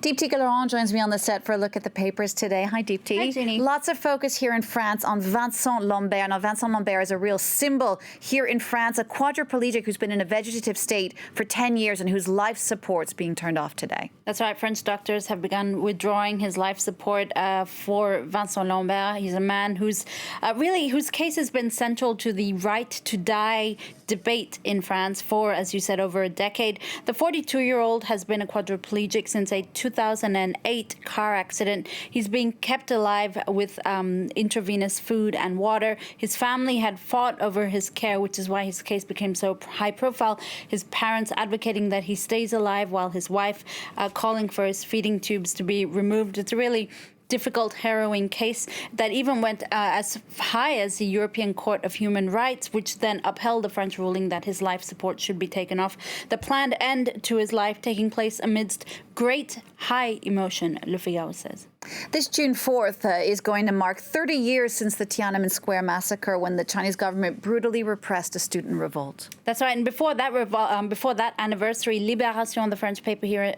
Deepti Laurent joins me on the set for a look at the papers today. Hi, Deepti. Hi, Jeannie. Lots of focus here in France on Vincent Lambert. Now, Vincent Lambert is a real symbol here in France, a quadriplegic who's been in a vegetative state for 10 years and whose life support's being turned off today. That's right. French doctors have begun withdrawing his life support for Vincent Lambert. He's a man whose case has been central to the right to die debate in France for, as you said, over a decade. The 42-year-old has been a quadriplegic since a 2008 car accident. He's being kept alive with intravenous food and water. His family had fought over his care, which is why his case became so high profile. His parents advocating that he stays alive, while his wife calling for his feeding tubes to be removed. It's a really difficult, harrowing case that even went as high as the European Court of Human Rights, which then upheld the French ruling that his life support should be taken off. The planned end to his life taking place amidst great high emotion, Le Figaro says. This June 4th is going to mark 30 years since the Tiananmen Square massacre, when the Chinese government brutally repressed a student revolt. That's right. And before that anniversary, Libération, the French paper here,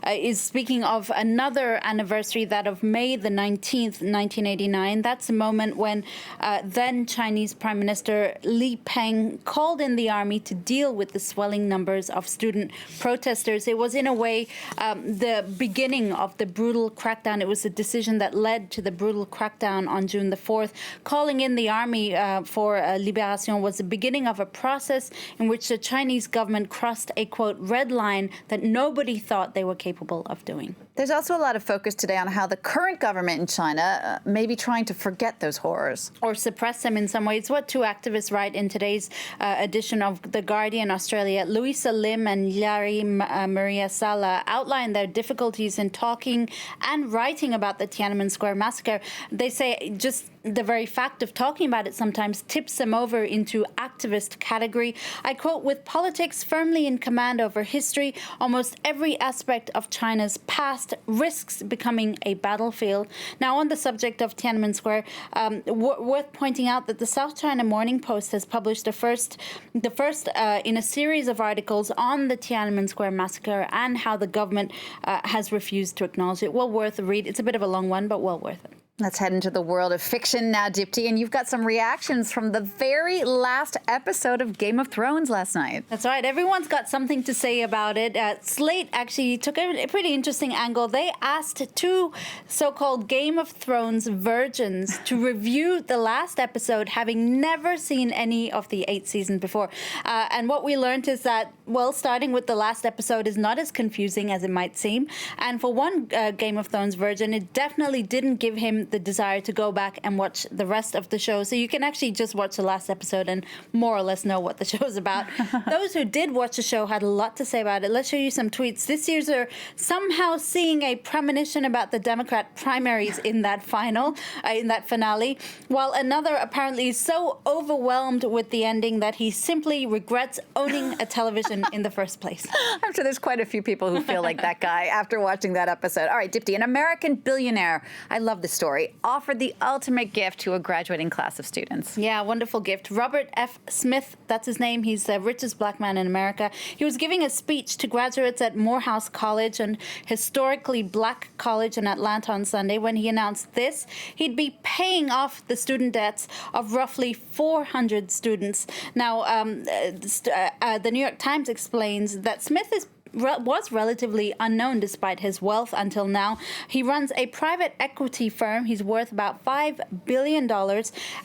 is speaking of another anniversary, that of May the 19th, 1989. That's the moment when then Chinese Prime Minister Li Peng called in the army to deal with the swelling numbers of student protesters. It was, in a way, the beginning of the brutal crackdown. It was a decision that led to the brutal crackdown on June the 4th. Calling in the army for Libération was the beginning of a process in which the Chinese government crossed a, quote, red line that nobody thought they were capable of doing. There's also a lot of focus today on how the current government in China may be trying to forget those horrors. Or suppress them in some ways. What two activists write in today's edition of The Guardian Australia. Louisa Lim and Yari Maria Sala outline their difficulties in talking and writing about the Tiananmen Square massacre. They say just the very fact of talking about it sometimes tips them over into activist category. I quote, "With politics firmly in command over history, almost every aspect of China's past risks becoming a battlefield." Now, on the subject of Tiananmen Square, worth pointing out that the South China Morning Post has published the first in a series of articles on the Tiananmen Square massacre and how the government has refused to acknowledge it. Well worth a read. It's a bit of a long one, but well worth it. Let's head into the world of fiction now, Deepti, and you've got some reactions from the very last episode of Game of Thrones last night. That's right. Everyone's got something to say about it. Slate actually took a pretty interesting angle. They asked two so-called Game of Thrones virgins to review the last episode, having never seen any of the 8 seasons before. And what we learned is that, well, starting with the last episode is not as confusing as it might seem. And for one Game of Thrones virgin, it definitely didn't give him the desire to go back and watch the rest of the show. So you can actually just watch the last episode and more or less know what the show is about. Those who did watch the show had a lot to say about it. Let's show you some tweets. This year's are somehow seeing a premonition about the Democrat primaries in that finale, while another apparently is so overwhelmed with the ending that he simply regrets owning a television in the first place. I'm sure there's quite a few people who feel like that guy after watching that episode. All right, Deepti, an American billionaire, I love this story, offered the ultimate gift to a graduating class of students. Yeah, wonderful gift. Robert F. Smith, that's his name. He's the richest black man in America. He was giving a speech to graduates at Morehouse College, an historically black college in Atlanta, on Sunday, when he announced this. He'd be paying off the student debts of roughly 400 students. Now, the New York Times explains that Smith was relatively unknown despite his wealth until now. He runs a private equity firm. He's worth about $5 billion.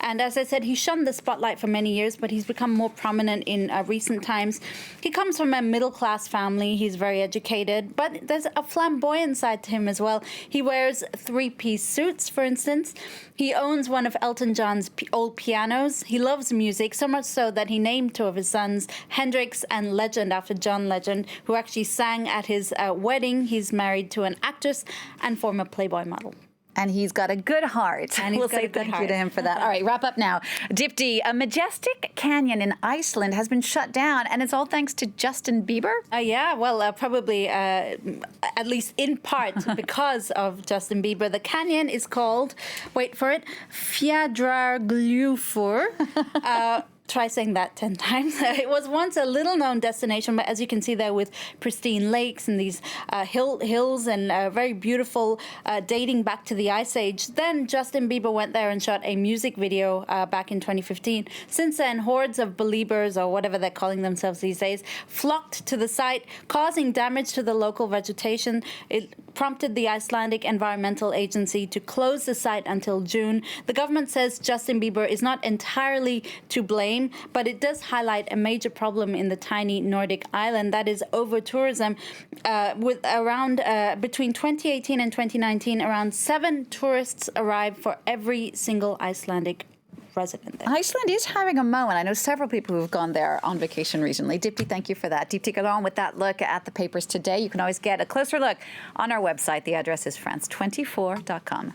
And as I said, he shunned the spotlight for many years, but he's become more prominent in recent times. He comes from a middle-class family. He's very educated, but there's a flamboyant side to him as well. He wears 3-piece suits, for instance. He owns one of Elton John's old pianos. He loves music, so much so that he named 2 of his sons Hendrix and Legend after John Legend, who actually sang at his wedding. He's married to an actress and former Playboy model. And he's got a good heart. And we'll say thank you to him for that. All right, wrap up now. Deepti, a majestic canyon in Iceland has been shut down, and it's all thanks to Justin Bieber? Yeah, well, probably at least in part because of Justin Bieber. The canyon is called, wait for it, Fjadrarglufur. Try saying that 10 times. It was once a little-known destination, but as you can see there, with pristine lakes and these hills and very beautiful, dating back to the Ice Age. Then Justin Bieber went there and shot a music video back in 2015. Since then, hordes of believers, or whatever they're calling themselves these days, flocked to the site, causing damage to the local vegetation. It prompted the Icelandic Environmental Agency to close the site until June. The government says Justin Bieber is not entirely to blame, but it does highlight a major problem in the tiny Nordic island, that is over-tourism. With around, between 2018 and 2019, around 7 tourists arrived for every single Icelandic resident there. Iceland is having a moment. I know several people who have gone there on vacation recently. Deepti, thank you for that. Deepti Galon with that look at the papers today. You can always get a closer look on our website. The address is france24.com.